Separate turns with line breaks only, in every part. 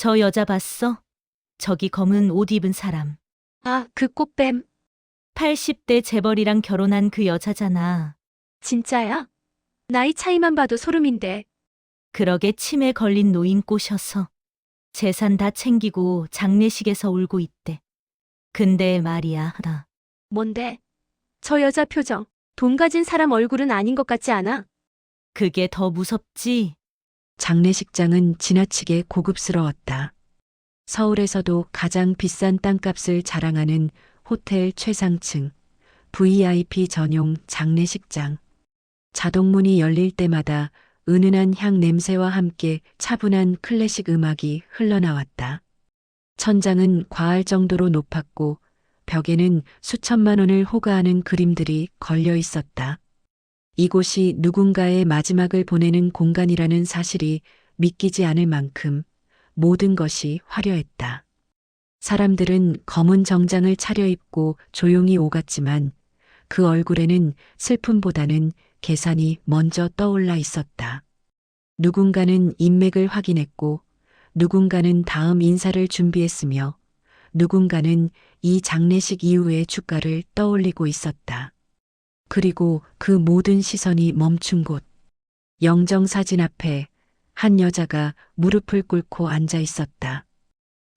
저 여자 봤어? 저기 검은 옷 입은 사람.
아, 그 꽃뱀.
80대 재벌이랑 결혼한 그 여자잖아.
진짜야? 나이 차이만 봐도 소름인데.
그러게 치매 걸린 노인 꼬셔서 재산 다 챙기고 장례식에서 울고 있대. 근데 말이야, 나.
뭔데? 저 여자 표정. 돈 가진 사람 얼굴은 아닌 것 같지 않아?
그게 더 무섭지?
장례식장은 지나치게 고급스러웠다. 서울에서도 가장 비싼 땅값을 자랑하는 호텔 최상층, VIP 전용 장례식장. 자동문이 열릴 때마다 은은한 향 냄새와 함께 차분한 클래식 음악이 흘러나왔다. 천장은 과할 정도로 높았고 벽에는 수천만 원을 호가하는 그림들이 걸려 있었다. 이곳이 누군가의 마지막을 보내는 공간이라는 사실이 믿기지 않을 만큼 모든 것이 화려했다. 사람들은 검은 정장을 차려입고 조용히 오갔지만 그 얼굴에는 슬픔보다는 계산이 먼저 떠올라 있었다. 누군가는 인맥을 확인했고 누군가는 다음 인사를 준비했으며 누군가는 이 장례식 이후의 주가를 떠올리고 있었다. 그리고 그 모든 시선이 멈춘 곳. 영정사진 앞에 한 여자가 무릎을 꿇고 앉아 있었다.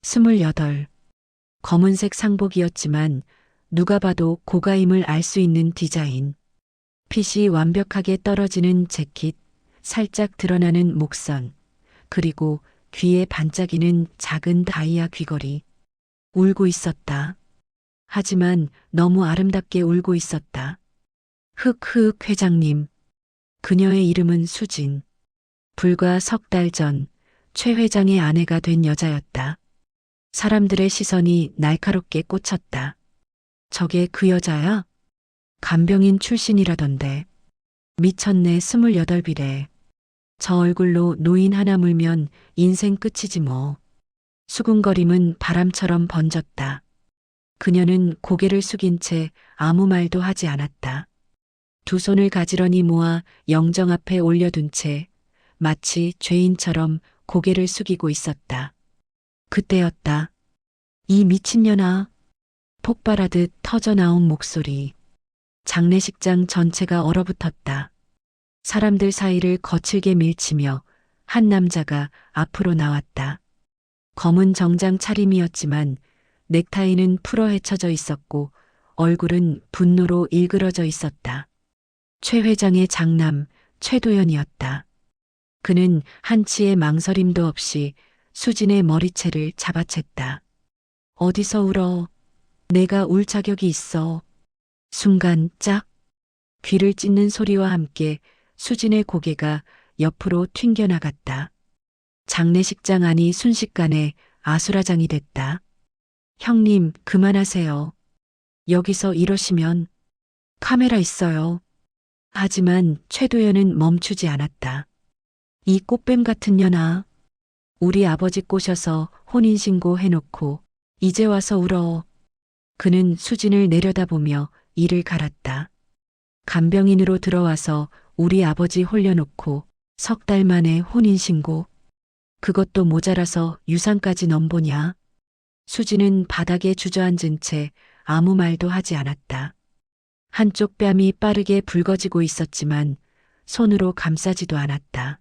28. 검은색 상복이었지만 누가 봐도 고가임을 알 수 있는 디자인. 핏이 완벽하게 떨어지는 재킷, 살짝 드러나는 목선, 그리고 귀에 반짝이는 작은 다이아 귀걸이. 울고 있었다. 하지만 너무 아름답게 울고 있었다. 흑흑 회장님. 그녀의 이름은 수진. 불과 석 달 전 최 회장의 아내가 된 여자였다. 사람들의 시선이 날카롭게 꽂혔다. 저게 그 여자야? 간병인 출신이라던데. 미쳤네 28이래. 저 얼굴로 노인 하나 물면 인생 끝이지 뭐. 수군거림은 바람처럼 번졌다. 그녀는 고개를 숙인 채 아무 말도 하지 않았다. 두 손을 가지런히 모아 영정 앞에 올려둔 채 마치 죄인처럼 고개를 숙이고 있었다. 그때였다. 이 미친년아. 폭발하듯 터져나온 목소리. 장례식장 전체가 얼어붙었다. 사람들 사이를 거칠게 밀치며 한 남자가 앞으로 나왔다. 검은 정장 차림이었지만 넥타이는 풀어 헤쳐져 있었고 얼굴은 분노로 일그러져 있었다. 최 회장의 장남 최도연이었다. 그는 한치의 망설임도 없이 수진의 머리채를 잡아챘다. 어디서 울어? 내가 울 자격이 있어. 순간 짝! 귀를 찢는 소리와 함께 수진의 고개가 옆으로 튕겨나갔다. 장례식장 안이 순식간에 아수라장이 됐다. 형님, 그만하세요. 여기서 이러시면 카메라 있어요. 하지만 최도연은 멈추지 않았다. 이 꽃뱀 같은 년아. 우리 아버지 꼬셔서 혼인신고 해놓고 이제 와서 울어. 그는 수진을 내려다보며 이를 갈았다. 간병인으로 들어와서 우리 아버지 홀려놓고 석 달 만에 혼인신고. 그것도 모자라서 유산까지 넘보냐. 수진은 바닥에 주저앉은 채 아무 말도 하지 않았다. 한쪽 뺨이 빠르게 붉어지고 있었지만 손으로 감싸지도 않았다.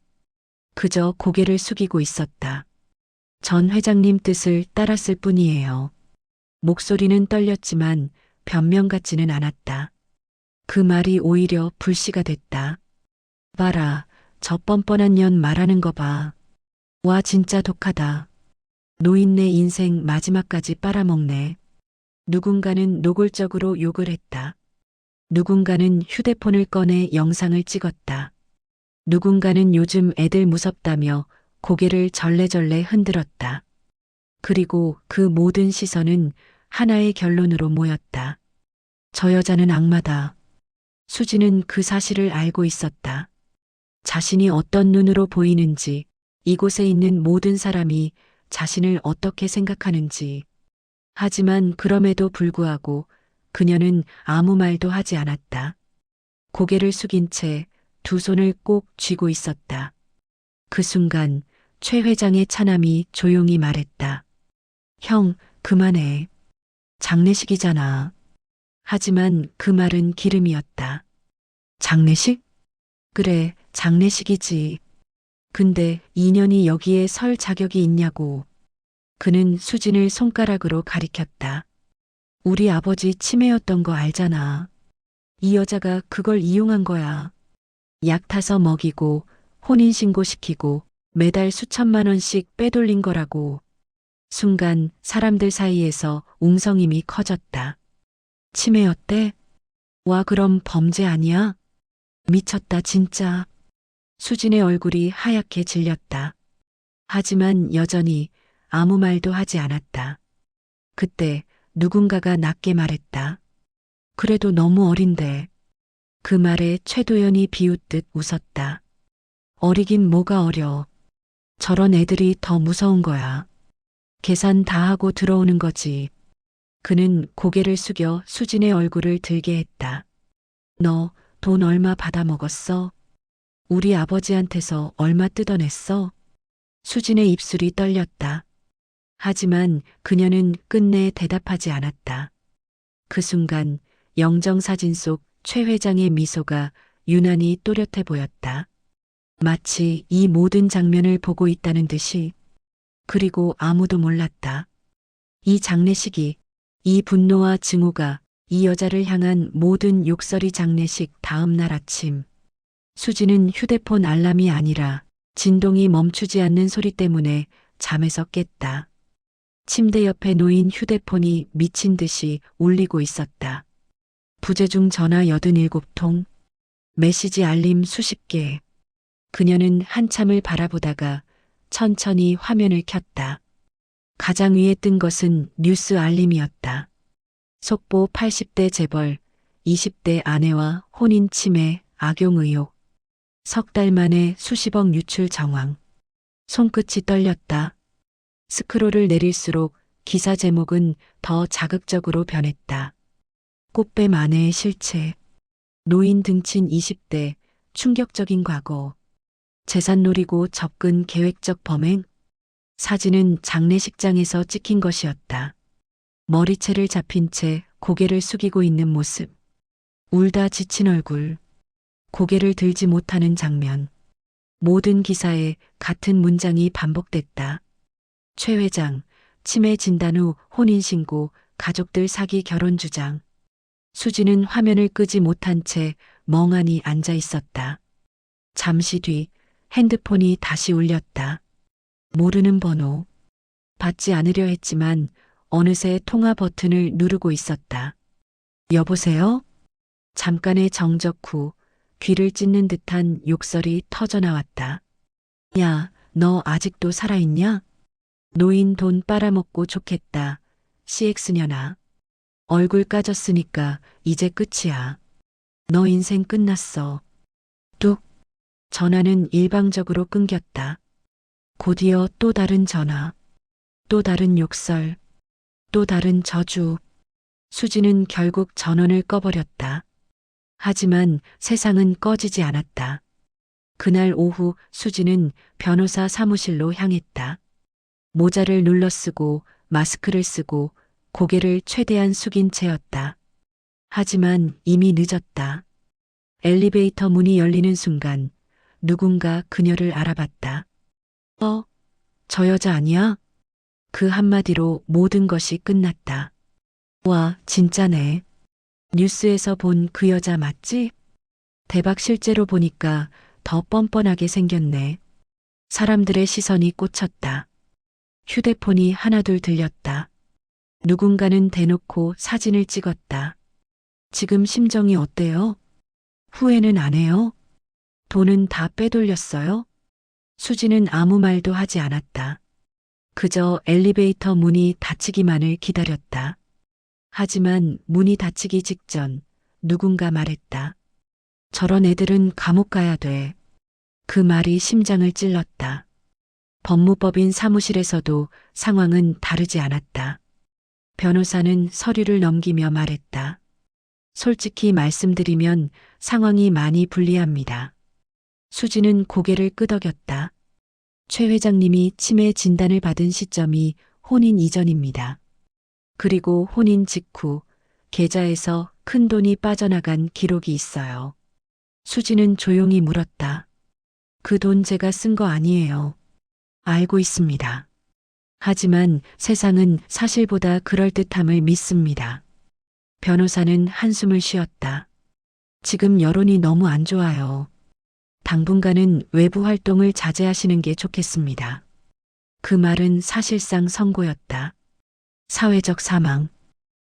그저 고개를 숙이고 있었다. 전 회장님 뜻을 따랐을 뿐이에요. 목소리는 떨렸지만 변명 같지는 않았다. 그 말이 오히려 불씨가 됐다. 봐라, 저 뻔뻔한 년 말하는 거 봐. 와 진짜 독하다. 노인네 인생 마지막까지 빨아먹네. 누군가는 노골적으로 욕을 했다. 누군가는 휴대폰을 꺼내 영상을 찍었다. 누군가는 요즘 애들 무섭다며 고개를 절레절레 흔들었다. 그리고 그 모든 시선은 하나의 결론으로 모였다. 저 여자는 악마다. 수지는 그 사실을 알고 있었다. 자신이 어떤 눈으로 보이는지, 이곳에 있는 모든 사람이 자신을 어떻게 생각하는지. 하지만 그럼에도 불구하고 그녀는 아무 말도 하지 않았다. 고개를 숙인 채 두 손을 꼭 쥐고 있었다. 그 순간 최 회장의 차남이 조용히 말했다. 형, 그만해. 장례식이잖아. 하지만 그 말은 기름이었다. 장례식? 그래, 장례식이지. 근데 인연이 여기에 설 자격이 있냐고. 그는 수진을 손가락으로 가리켰다. 우리 아버지 치매였던 거 알잖아. 이 여자가 그걸 이용한 거야. 약 타서 먹이고 혼인신고 시키고 매달 수천만 원씩 빼돌린 거라고. 순간 사람들 사이에서 웅성임이 커졌다. 치매였대? 와, 그럼 범죄 아니야? 미쳤다, 진짜. 수진의 얼굴이 하얗게 질렸다. 하지만 여전히 아무 말도 하지 않았다. 그때 누군가가 낮게 말했다. 그래도 너무 어린데. 그 말에 최도연이 비웃듯 웃었다. 어리긴 뭐가 어려. 저런 애들이 더 무서운 거야. 계산 다 하고 들어오는 거지. 그는 고개를 숙여 수진의 얼굴을 들게 했다. 너 돈 얼마 받아먹었어? 우리 아버지한테서 얼마 뜯어냈어? 수진의 입술이 떨렸다. 하지만 그녀는 끝내 대답하지 않았다. 그 순간 영정사진 속 최 회장의 미소가 유난히 또렷해 보였다. 마치 이 모든 장면을 보고 있다는 듯이. 그리고 아무도 몰랐다. 이 장례식이, 이 분노와 증오가 이 여자를 향한 모든 욕설이 장례식 다음 날 아침. 수지는 휴대폰 알람이 아니라 진동이 멈추지 않는 소리 때문에 잠에서 깼다. 침대 옆에 놓인 휴대폰이 미친 듯이 울리고 있었다. 부재중 전화 87통, 메시지 알림 수십 개. 그녀는 한참을 바라보다가 천천히 화면을 켰다. 가장 위에 뜬 것은 뉴스 알림이었다. 속보 80대 재벌, 20대 아내와 혼인 침해, 악용 의혹. 석 달 만에 수십억 유출 정황. 손끝이 떨렸다. 스크롤을 내릴수록 기사 제목은 더 자극적으로 변했다. 꽃뱀 아내의 실체. 노인 등친 20대, 충격적인 과거. 재산 노리고 접근 계획적 범행. 사진은 장례식장에서 찍힌 것이었다. 머리채를 잡힌 채 고개를 숙이고 있는 모습. 울다 지친 얼굴. 고개를 들지 못하는 장면. 모든 기사에 같은 문장이 반복됐다. 최 회장, 치매 진단 후 혼인신고, 가족들 사기 결혼 주장. 수지는 화면을 끄지 못한 채 멍하니 앉아 있었다. 잠시 뒤 핸드폰이 다시 울렸다. 모르는 번호. 받지 않으려 했지만 어느새 통화 버튼을 누르고 있었다. 여보세요? 잠깐의 정적 후 귀를 찢는 듯한 욕설이 터져나왔다. 야, 너 아직도 살아있냐? 노인 돈 빨아먹고 좋겠다. CX년아. 얼굴 까졌으니까 이제 끝이야. 너 인생 끝났어. 뚝. 전화는 일방적으로 끊겼다. 곧이어 또 다른 전화. 또 다른 욕설. 또 다른 저주. 수지는 결국 전원을 꺼버렸다. 하지만 세상은 꺼지지 않았다. 그날 오후 수지는 변호사 사무실로 향했다. 모자를 눌러쓰고 마스크를 쓰고 고개를 최대한 숙인 채였다. 하지만 이미 늦었다. 엘리베이터 문이 열리는 순간 누군가 그녀를 알아봤다. 저 여자 아니야? 그 한마디로 모든 것이 끝났다. 와, 진짜네. 뉴스에서 본 그 여자 맞지? 대박, 실제로 보니까 더 뻔뻔하게 생겼네. 사람들의 시선이 꽂혔다. 휴대폰이 하나둘 들렸다. 누군가는 대놓고 사진을 찍었다. 지금 심정이 어때요? 후회는 안 해요? 돈은 다 빼돌렸어요? 수지는 아무 말도 하지 않았다. 그저 엘리베이터 문이 닫히기만을 기다렸다. 하지만 문이 닫히기 직전 누군가 말했다. 저런 애들은 감옥 가야 돼. 그 말이 심장을 찔렀다. 법무법인 사무실에서도 상황은 다르지 않았다. 변호사는 서류를 넘기며 말했다. 솔직히 말씀드리면 상황이 많이 불리합니다. 수지는 고개를 끄덕였다. 최 회장님이 치매 진단을 받은 시점이 혼인 이전입니다. 그리고 혼인 직후 계좌에서 큰 돈이 빠져나간 기록이 있어요. 수지는 조용히 물었다. 그 돈 제가 쓴 거 아니에요. 알고 있습니다. 하지만 세상은 사실보다 그럴듯함을 믿습니다. 변호사는 한숨을 쉬었다. 지금 여론이 너무 안 좋아요. 당분간은 외부 활동을 자제하시는 게 좋겠습니다. 그 말은 사실상 선고였다. 사회적 사망.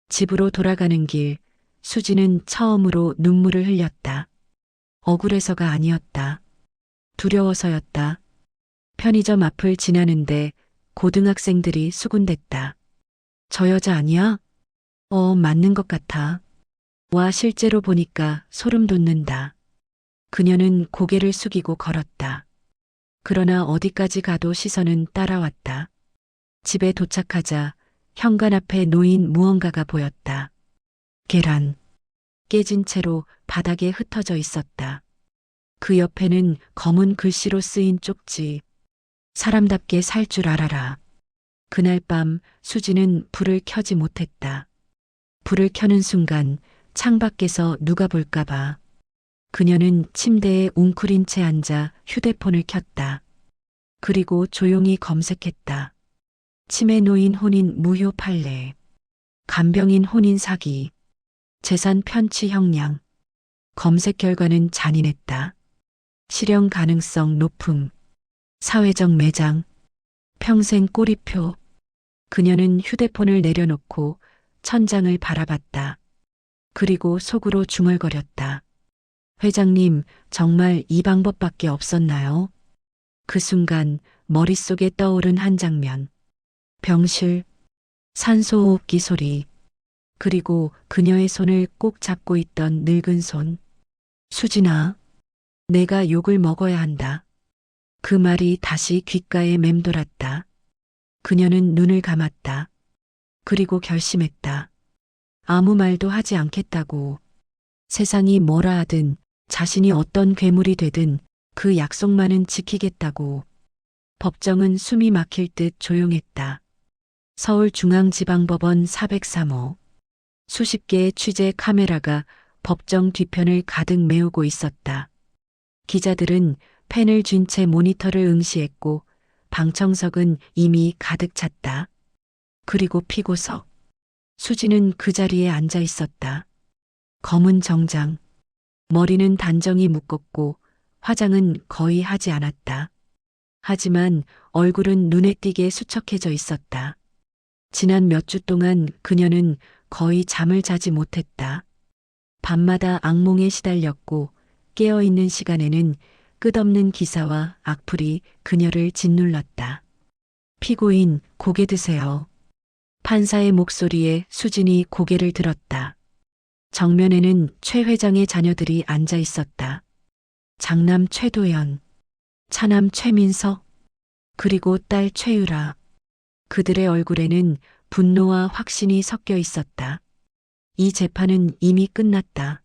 집으로 돌아가는 길, 수지는 처음으로 눈물을 흘렸다. 억울해서가 아니었다. 두려워서였다. 편의점 앞을 지나는데 고등학생들이 수군댔다. 저 여자 아니야? 맞는 것 같아. 와, 실제로 보니까 소름 돋는다. 그녀는 고개를 숙이고 걸었다. 그러나 어디까지 가도 시선은 따라왔다. 집에 도착하자 현관 앞에 놓인 무언가가 보였다. 계란. 깨진 채로 바닥에 흩어져 있었다. 그 옆에는 검은 글씨로 쓰인 쪽지. 사람답게 살 줄 알아라. 그날 밤 수지는 불을 켜지 못했다. 불을 켜는 순간 창밖에서 누가 볼까봐. 그녀는 침대에 웅크린 채 앉아 휴대폰을 켰다. 그리고 조용히 검색했다. 치매 노인 혼인 무효 판례. 간병인 혼인 사기. 재산 편취 형량. 검색 결과는 잔인했다. 실형 가능성 높음. 사회적 매장. 평생 꼬리표. 그녀는 휴대폰을 내려놓고 천장을 바라봤다. 그리고 속으로 중얼거렸다. 회장님, 정말 이 방법밖에 없었나요? 그 순간 머릿속에 떠오른 한 장면. 병실, 산소호흡기 소리, 그리고 그녀의 손을 꼭 잡고 있던 늙은 손. 수진아, 내가 욕을 먹어야 한다. 그 말이 다시 귓가에 맴돌았다. 그녀는 눈을 감았다. 그리고 결심했다. 아무 말도 하지 않겠다고. 세상이 뭐라 하든 자신이 어떤 괴물이 되든 그 약속만은 지키겠다고. 법정은 숨이 막힐 듯 조용했다. 서울중앙지방법원 403호. 수십 개의 취재 카메라가 법정 뒤편을 가득 메우고 있었다. 기자들은 펜을 쥔 채 모니터를 응시했고 방청석은 이미 가득 찼다. 그리고 피고석. 수지는 그 자리에 앉아 있었다. 검은 정장. 머리는 단정히 묶었고 화장은 거의 하지 않았다. 하지만 얼굴은 눈에 띄게 수척해져 있었다. 지난 몇 주 동안 그녀는 거의 잠을 자지 못했다. 밤마다 악몽에 시달렸고 깨어있는 시간에는 끝없는 기사와 악플이 그녀를 짓눌렀다. 피고인, 고개 드세요. 판사의 목소리에 수진이 고개를 들었다. 정면에는 최 회장의 자녀들이 앉아 있었다. 장남 최도연, 차남 최민석, 그리고 딸 최유라. 그들의 얼굴에는 분노와 확신이 섞여 있었다. 이 재판은 이미 끝났다.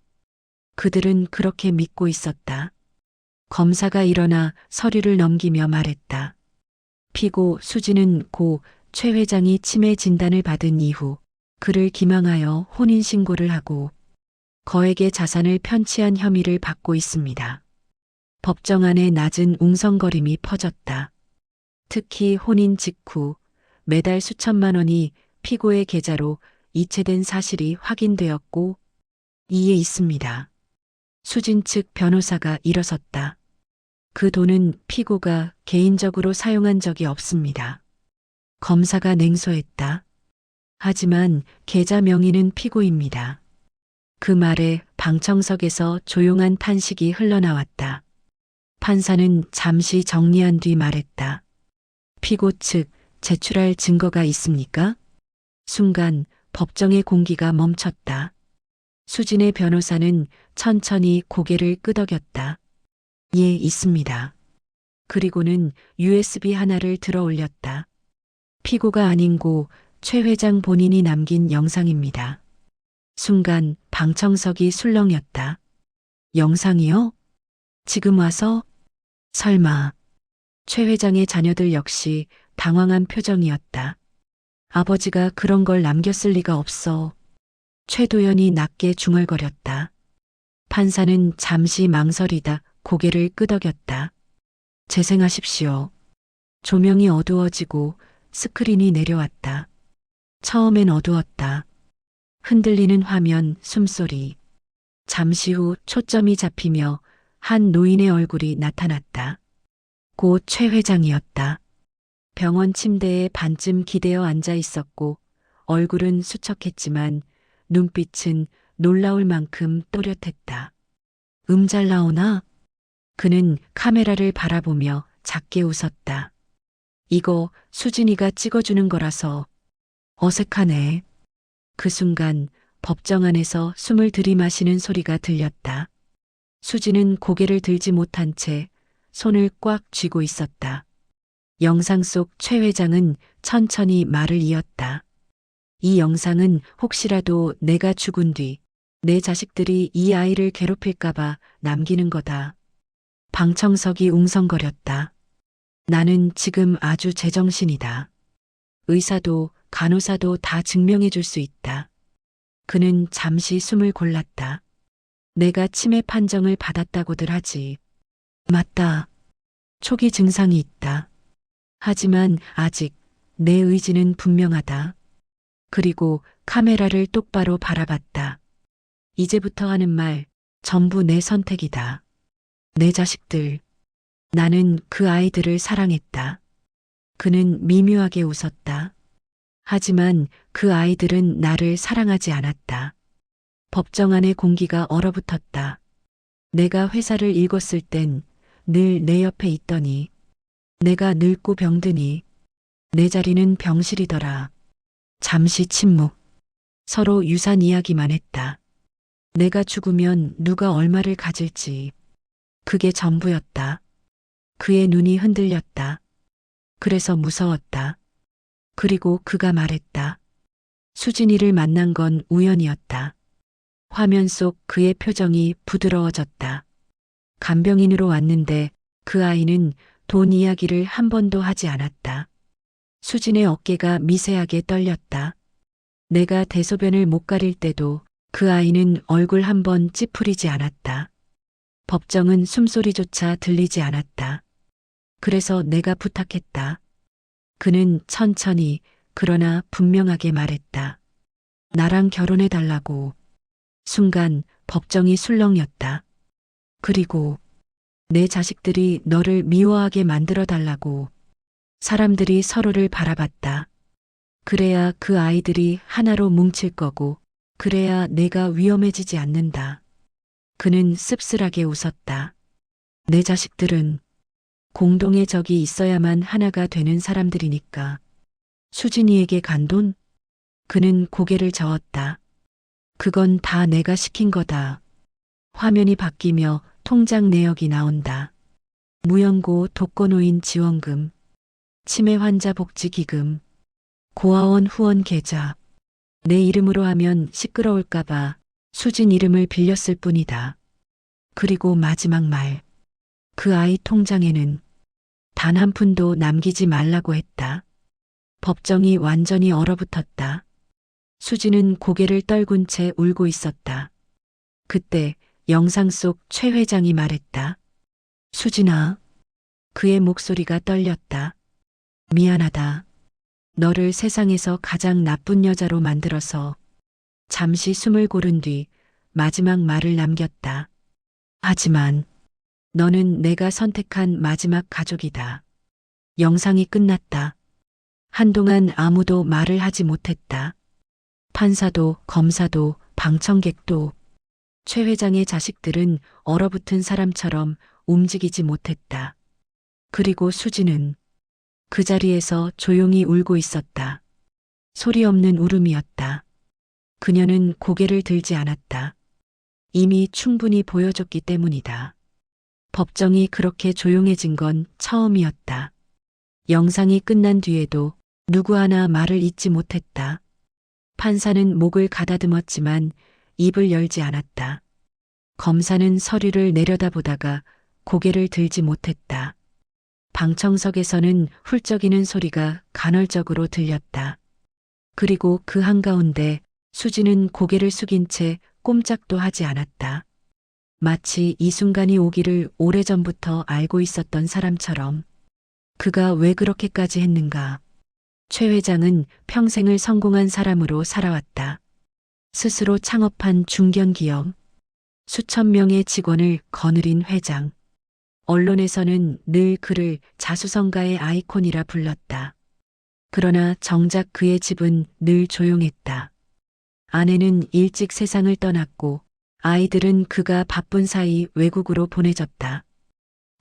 그들은 그렇게 믿고 있었다. 검사가 일어나 서류를 넘기며 말했다. 피고 수지는 고 최 회장이 치매 진단을 받은 이후 그를 기망하여 혼인신고를 하고 거액의 자산을 편취한 혐의를 받고 있습니다. 법정 안에 낮은 웅성거림이 퍼졌다. 특히 혼인 직후 매달 수천만 원이 피고의 계좌로 이체된 사실이 확인되었고 이에 있습니다. 수진 측 변호사가 일어섰다. 그 돈은 피고가 개인적으로 사용한 적이 없습니다. 검사가 냉소했다. 하지만 계좌 명의는 피고입니다. 그 말에 방청석에서 조용한 탄식이 흘러나왔다. 판사는 잠시 정리한 뒤 말했다. 피고 측 제출할 증거가 있습니까? 순간 법정의 공기가 멈췄다. 수진의 변호사는 천천히 고개를 끄덕였다. 예, 있습니다. 그리고는 USB 하나를 들어 올렸다. 피고가 아닌 고 최 회장 본인이 남긴 영상입니다. 순간 방청석이 술렁였다. 영상이요? 지금 와서? 설마. 최 회장의 자녀들 역시 당황한 표정이었다. 아버지가 그런 걸 남겼을 리가 없어. 최도연이 낮게 중얼거렸다. 판사는 잠시 망설이다 고개를 끄덕였다. 재생하십시오. 조명이 어두워지고 스크린이 내려왔다. 처음엔 어두웠다. 흔들리는 화면, 숨소리. 잠시 후 초점이 잡히며 한 노인의 얼굴이 나타났다. 곧 최 회장이었다. 병원 침대에 반쯤 기대어 앉아 있었고 얼굴은 수척했지만 눈빛은 놀라울 만큼 또렷했다. 잘 나오나? 그는 카메라를 바라보며 작게 웃었다. 이거 수진이가 찍어주는 거라서 어색하네. 그 순간 법정 안에서 숨을 들이마시는 소리가 들렸다. 수진은 고개를 들지 못한 채 손을 꽉 쥐고 있었다. 영상 속 최 회장은 천천히 말을 이었다. 이 영상은 혹시라도 내가 죽은 뒤 내 자식들이 이 아이를 괴롭힐까봐 남기는 거다. 방청석이 웅성거렸다. 나는 지금 아주 제정신이다. 의사도 간호사도 다 증명해 줄 수 있다. 그는 잠시 숨을 골랐다. 내가 치매 판정을 받았다고들 하지. 맞다. 초기 증상이 있다. 하지만 아직 내 의지는 분명하다. 그리고 카메라를 똑바로 바라봤다. 이제부터 하는 말 전부 내 선택이다. 내 자식들. 나는 그 아이들을 사랑했다. 그는 미묘하게 웃었다. 하지만 그 아이들은 나를 사랑하지 않았다. 법정 안의 공기가 얼어붙었다. 내가 회사를 일궜을 땐 늘 내 옆에 있더니 내가 늙고 병드니 내 자리는 병실이더라. 잠시 침묵. 서로 유산 이야기만 했다. 내가 죽으면 누가 얼마를 가질지. 그게 전부였다. 그의 눈이 흔들렸다. 그래서 무서웠다. 그리고 그가 말했다. 수진이를 만난 건 우연이었다. 화면 속 그의 표정이 부드러워졌다. 간병인으로 왔는데 그 아이는 돈 이야기를 한 번도 하지 않았다. 수진의 어깨가 미세하게 떨렸다. 내가 대소변을 못 가릴 때도 그 아이는 얼굴 한 번 찌푸리지 않았다. 법정은 숨소리조차 들리지 않았다. 그래서 내가 부탁했다. 그는 천천히 그러나 분명하게 말했다. 나랑 결혼해달라고. 순간 법정이 술렁였다. 그리고 내 자식들이 너를 미워하게 만들어달라고. 사람들이 서로를 바라봤다. 그래야 그 아이들이 하나로 뭉칠 거고, 그래야 내가 위험해지지 않는다. 그는 씁쓸하게 웃었다. 내 자식들은 공동의 적이 있어야만 하나가 되는 사람들이니까. 수진이에게 간 돈? 그는 고개를 저었다. 그건 다 내가 시킨 거다. 화면이 바뀌며 통장 내역이 나온다. 무연고 독거노인 지원금, 치매 환자 복지기금, 고아원 후원 계좌. 내 이름으로 하면 시끄러울까봐 수진 이름을 빌렸을 뿐이다. 그리고 마지막 말. 그 아이 통장에는 단 한 푼도 남기지 말라고 했다. 법정이 완전히 얼어붙었다. 수진은 고개를 떨군 채 울고 있었다. 그때 영상 속 최 회장이 말했다. 수진아. 그의 목소리가 떨렸다. 미안하다. 너를 세상에서 가장 나쁜 여자로 만들어서. 잠시 숨을 고른 뒤 마지막 말을 남겼다. 하지만 너는 내가 선택한 마지막 가족이다. 영상이 끝났다. 한동안 아무도 말을 하지 못했다. 판사도 검사도 방청객도. 최 회장의 자식들은 얼어붙은 사람처럼 움직이지 못했다. 그리고 수진은 그 자리에서 조용히 울고 있었다. 소리 없는 울음이었다. 그녀는 고개를 들지 않았다. 이미 충분히 보여줬기 때문이다. 법정이 그렇게 조용해진 건 처음이었다. 영상이 끝난 뒤에도 누구 하나 말을 잇지 못했다. 판사는 목을 가다듬었지만 입을 열지 않았다. 검사는 서류를 내려다보다가 고개를 들지 못했다. 방청석에서는 훌쩍이는 소리가 간헐적으로 들렸다. 그리고 그 한가운데 수지는 고개를 숙인 채 꼼짝도 하지 않았다. 마치 이 순간이 오기를 오래전부터 알고 있었던 사람처럼. 그가 왜 그렇게까지 했는가? 최 회장은 평생을 성공한 사람으로 살아왔다. 스스로 창업한 중견기업, 수천 명의 직원을 거느린 회장. 언론에서는 늘 그를 자수성가의 아이콘이라 불렀다. 그러나 정작 그의 집은 늘 조용했다. 아내는 일찍 세상을 떠났고 아이들은 그가 바쁜 사이 외국으로 보내졌다.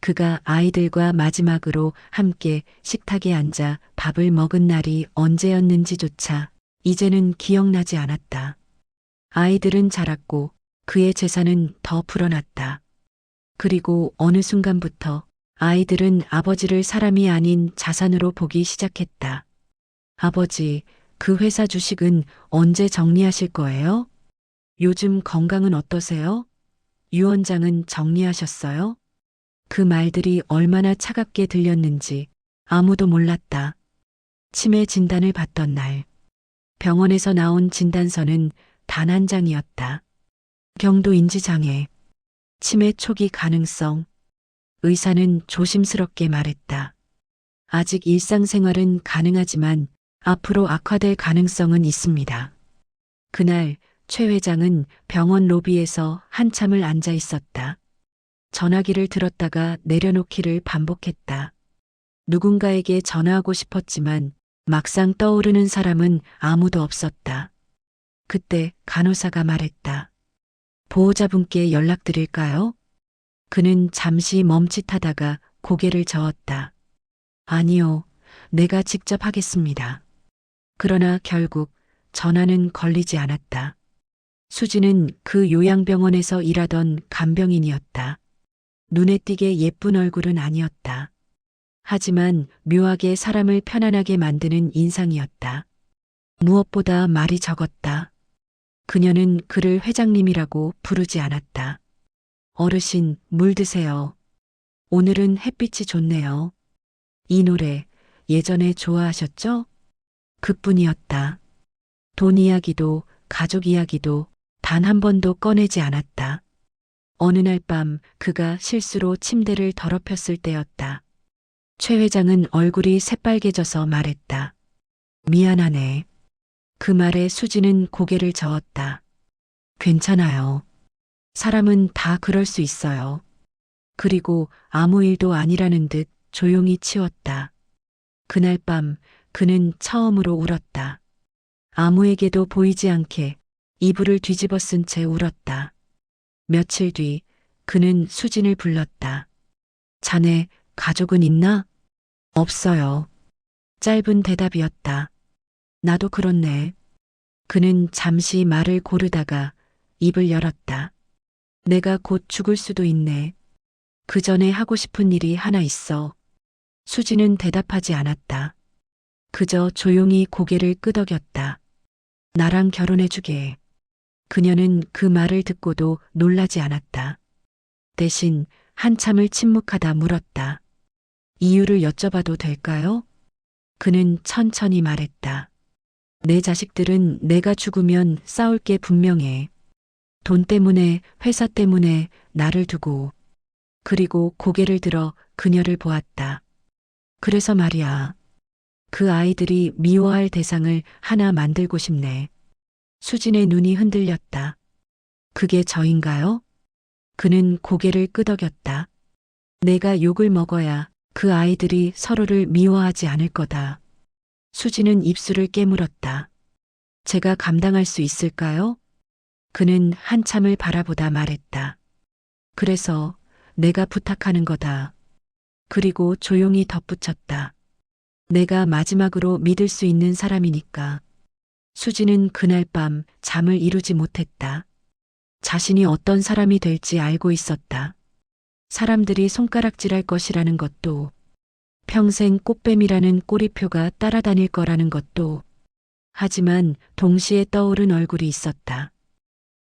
그가 아이들과 마지막으로 함께 식탁에 앉아 밥을 먹은 날이 언제였는지조차 이제는 기억나지 않았다. 아이들은 자랐고 그의 재산은 더 불어났다. 그리고 어느 순간부터 아이들은 아버지를 사람이 아닌 자산으로 보기 시작했다. 아버지, 그 회사 주식은 언제 정리하실 거예요? 요즘 건강은 어떠세요? 유 원장은 정리하셨어요? 그 말들이 얼마나 차갑게 들렸는지 아무도 몰랐다. 치매 진단을 받던 날, 병원에서 나온 진단서는 단 한 장이었다. 경도 인지장애, 치매 초기 가능성. 의사는 조심스럽게 말했다. 아직 일상생활은 가능하지만 앞으로 악화될 가능성은 있습니다. 그날 최 회장은 병원 로비에서 한참을 앉아 있었다. 전화기를 들었다가 내려놓기를 반복했다. 누군가에게 전화하고 싶었지만 막상 떠오르는 사람은 아무도 없었다. 그때 간호사가 말했다. 보호자분께 연락드릴까요? 그는 잠시 멈칫하다가 고개를 저었다. 아니요, 내가 직접 하겠습니다. 그러나 결국 전화는 걸리지 않았다. 수지는 그 요양병원에서 일하던 간병인이었다. 눈에 띄게 예쁜 얼굴은 아니었다. 하지만 묘하게 사람을 편안하게 만드는 인상이었다. 무엇보다 말이 적었다. 그녀는 그를 회장님이라고 부르지 않았다. 어르신, 물 드세요. 오늘은 햇빛이 좋네요. 이 노래 예전에 좋아하셨죠? 그뿐이었다. 돈 이야기도 가족 이야기도 단 한 번도 꺼내지 않았다. 어느 날 밤 그가 실수로 침대를 더럽혔을 때였다. 최 회장은 얼굴이 새빨개져서 말했다. 미안하네. 그 말에 수지는 고개를 저었다. 괜찮아요. 사람은 다 그럴 수 있어요. 그리고 아무 일도 아니라는 듯 조용히 치웠다. 그날 밤 그는 처음으로 울었다. 아무에게도 보이지 않게 이불을 뒤집어 쓴 채 울었다. 며칠 뒤 그는 수진을 불렀다. 자네 가족은 있나? 없어요. 짧은 대답이었다. 나도 그렇네. 그는 잠시 말을 고르다가 입을 열었다. 내가 곧 죽을 수도 있네. 그 전에 하고 싶은 일이 하나 있어. 수지는 대답하지 않았다. 그저 조용히 고개를 끄덕였다. 나랑 결혼해주게. 그녀는 그 말을 듣고도 놀라지 않았다. 대신 한참을 침묵하다 물었다. 이유를 여쭤봐도 될까요? 그는 천천히 말했다. 내 자식들은 내가 죽으면 싸울 게 분명해. 돈 때문에, 회사 때문에 나를 두고. 그리고 고개를 들어 그녀를 보았다. 그래서 말이야. 그 아이들이 미워할 대상을 하나 만들고 싶네. 수진의 눈이 흔들렸다. 그게 저인가요? 그는 고개를 끄덕였다. 내가 욕을 먹어야 그 아이들이 서로를 미워하지 않을 거다. 수진은 입술을 깨물었다. 제가 감당할 수 있을까요? 그는 한참을 바라보다 말했다. 그래서 내가 부탁하는 거다. 그리고 조용히 덧붙였다. 내가 마지막으로 믿을 수 있는 사람이니까. 수지는 그날 밤 잠을 이루지 못했다. 자신이 어떤 사람이 될지 알고 있었다. 사람들이 손가락질할 것이라는 것도, 평생 꽃뱀이라는 꼬리표가 따라다닐 거라는 것도. 하지만 동시에 떠오른 얼굴이 있었다.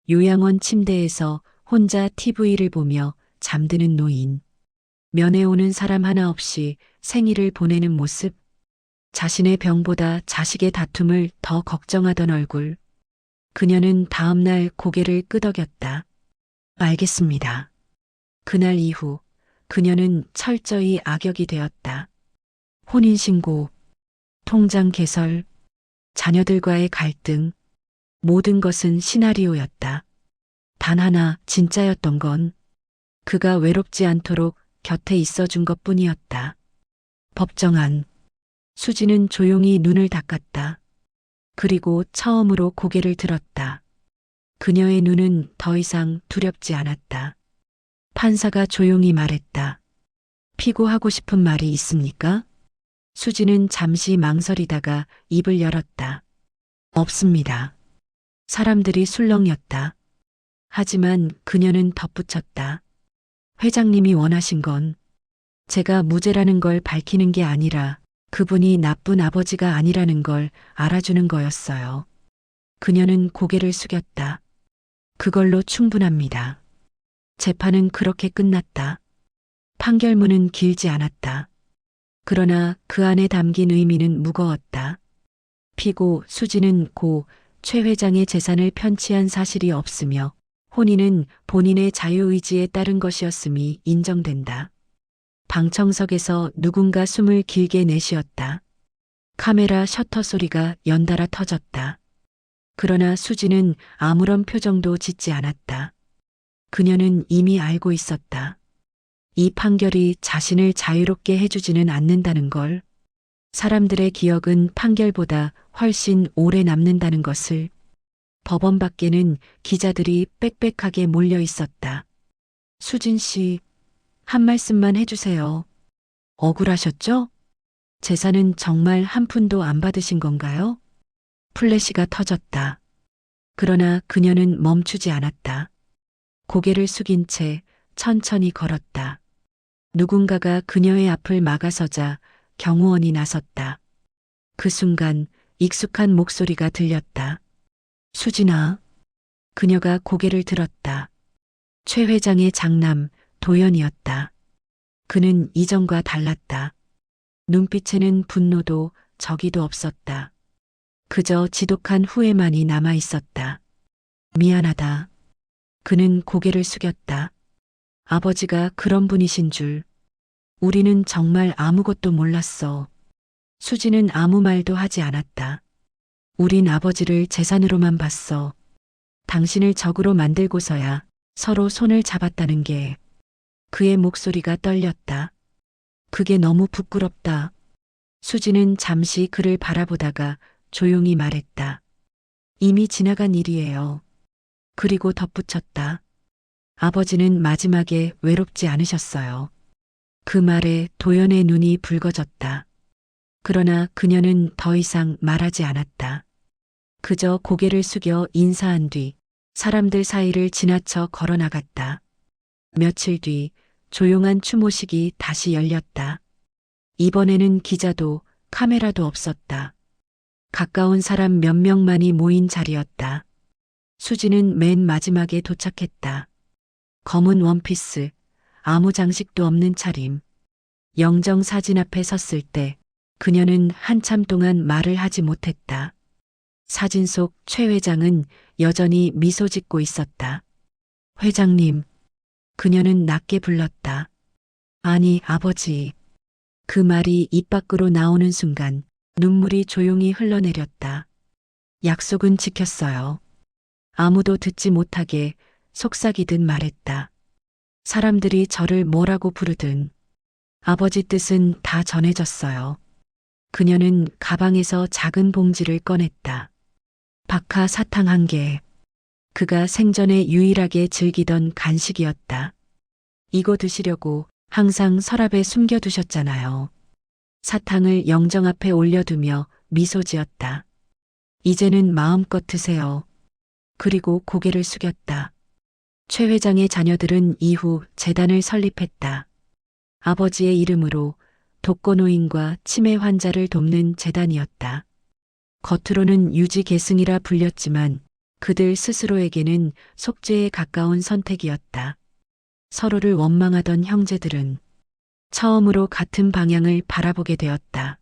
요양원 침대에서 혼자 TV를 보며 잠드는 노인. 면회오는 사람 하나 없이 생일을 보내는 모습, 자신의 병보다 자식의 다툼을 더 걱정하던 얼굴. 그녀는 다음날 고개를 끄덕였다. 알겠습니다. 그날 이후 그녀는 철저히 악역이 되었다. 혼인신고, 통장 개설, 자녀들과의 갈등, 모든 것은 시나리오였다. 단 하나 진짜였던 건 그가 외롭지 않도록 곁에 있어준 것 뿐이었다. 법정안. 수지는 조용히 눈을 닦았다. 그리고 처음으로 고개를 들었다. 그녀의 눈은 더 이상 두렵지 않았다. 판사가 조용히 말했다. 피고하고 싶은 말이 있습니까? 수지는 잠시 망설이다가 입을 열었다. 없습니다. 사람들이 술렁였다. 하지만 그녀는 덧붙였다. 회장님이 원하신 건 제가 무죄라는 걸 밝히는 게 아니라 그분이 나쁜 아버지가 아니라는 걸 알아주는 거였어요. 그녀는 고개를 숙였다. 그걸로 충분합니다. 재판은 그렇게 끝났다. 판결문은 길지 않았다. 그러나 그 안에 담긴 의미는 무거웠다. 피고 수지는 고 최 회장의 재산을 편취한 사실이 없으며 혼인은 본인의 자유의지에 따른 것이었음이 인정된다. 방청석에서 누군가 숨을 길게 내쉬었다. 카메라 셔터 소리가 연달아 터졌다. 그러나 수지는 아무런 표정도 짓지 않았다. 그녀는 이미 알고 있었다. 이 판결이 자신을 자유롭게 해주지는 않는다는 걸, 사람들의 기억은 판결보다 훨씬 오래 남는다는 것을. 법원 밖에는 기자들이 빽빽하게 몰려 있었다. 수진 씨, 한 말씀만 해주세요. 억울하셨죠? 재산은 정말 한 푼도 안 받으신 건가요? 플래시가 터졌다. 그러나 그녀는 멈추지 않았다. 고개를 숙인 채 천천히 걸었다. 누군가가 그녀의 앞을 막아서자 경호원이 나섰다. 그 순간 익숙한 목소리가 들렸다. 수진아. 그녀가 고개를 들었다. 최 회장의 장남 도연이었다. 그는 이전과 달랐다. 눈빛에는 분노도 적의도 없었다. 그저 지독한 후회만이 남아 있었다. 미안하다. 그는 고개를 숙였다. 아버지가 그런 분이신 줄. 우리는 정말 아무것도 몰랐어. 수지는 아무 말도 하지 않았다. 우린 아버지를 재산으로만 봤어. 당신을 적으로 만들고서야 서로 손을 잡았다는 게. 그의 목소리가 떨렸다. 그게 너무 부끄럽다. 수지는 잠시 그를 바라보다가 조용히 말했다. 이미 지나간 일이에요. 그리고 덧붙였다. 아버지는 마지막에 외롭지 않으셨어요. 그 말에 도연의 눈이 붉어졌다. 그러나 그녀는 더 이상 말하지 않았다. 그저 고개를 숙여 인사한 뒤 사람들 사이를 지나쳐 걸어나갔다. 며칠 뒤 조용한 추모식이 다시 열렸다. 이번에는 기자도 카메라도 없었다. 가까운 사람 몇 명만이 모인 자리였다. 수지는 맨 마지막에 도착했다. 검은 원피스, 아무 장식도 없는 차림. 영정 사진 앞에 섰을 때 그녀는 한참 동안 말을 하지 못했다. 사진 속 최 회장은 여전히 미소 짓고 있었다. 회장님. 그녀는 낮게 불렀다. 아니, 아버지. 그 말이 입 밖으로 나오는 순간 눈물이 조용히 흘러내렸다. 약속은 지켰어요. 아무도 듣지 못하게 속삭이듯 말했다. 사람들이 저를 뭐라고 부르든 아버지 뜻은 다 전해졌어요. 그녀는 가방에서 작은 봉지를 꺼냈다. 박하 사탕 1개. 그가 생전에 유일하게 즐기던 간식이었다. 이거 드시려고 항상 서랍에 숨겨두셨잖아요. 사탕을 영정 앞에 올려두며 미소 지었다. 이제는 마음껏 드세요. 그리고 고개를 숙였다. 최 회장의 자녀들은 이후 재단을 설립했다. 아버지의 이름으로 독거노인과 치매 환자를 돕는 재단이었다. 겉으로는 유지계승이라 불렸지만 그들 스스로에게는 속죄에 가까운 선택이었다. 서로를 원망하던 형제들은 처음으로 같은 방향을 바라보게 되었다.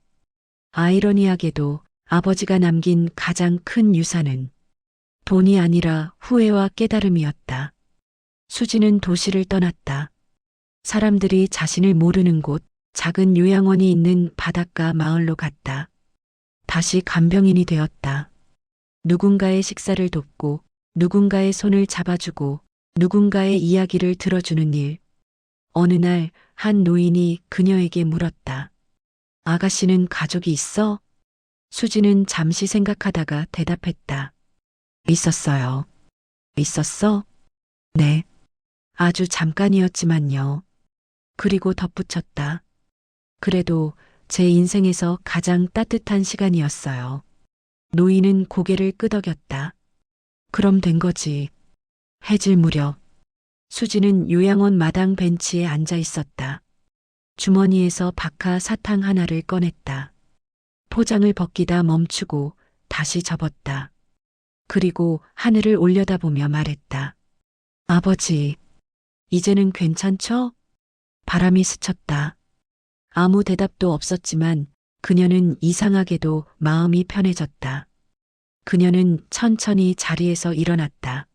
아이러니하게도 아버지가 남긴 가장 큰 유산은 돈이 아니라 후회와 깨달음이었다. 수지는 도시를 떠났다. 사람들이 자신을 모르는 곳, 작은 요양원이 있는 바닷가 마을로 갔다. 다시 간병인이 되었다. 누군가의 식사를 돕고, 누군가의 손을 잡아주고, 누군가의 이야기를 들어주는 일. 어느 날 한 노인이 그녀에게 물었다. 아가씨는 가족이 있어? 수지는 잠시 생각하다가 대답했다. 있었어요. 있었어? 네. 아주 잠깐이었지만요. 그리고 덧붙였다. 그래도 제 인생에서 가장 따뜻한 시간이었어요. 노인은 고개를 끄덕였다. 그럼 된 거지. 해질 무렵. 수지는 요양원 마당 벤치에 앉아 있었다. 주머니에서 박하 사탕 하나를 꺼냈다. 포장을 벗기다 멈추고 다시 접었다. 그리고 하늘을 올려다보며 말했다. 아버지, 이제는 괜찮죠? 바람이 스쳤다. 아무 대답도 없었지만 그녀는 이상하게도 마음이 편해졌다. 그녀는 천천히 자리에서 일어났다.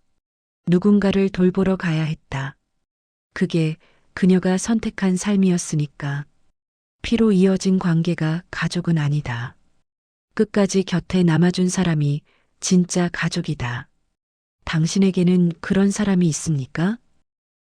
누군가를 돌보러 가야 했다. 그게 그녀가 선택한 삶이었으니까. 피로 이어진 관계가 가족은 아니다. 끝까지 곁에 남아준 사람이 진짜 가족이다. 당신에게는 그런 사람이 있습니까?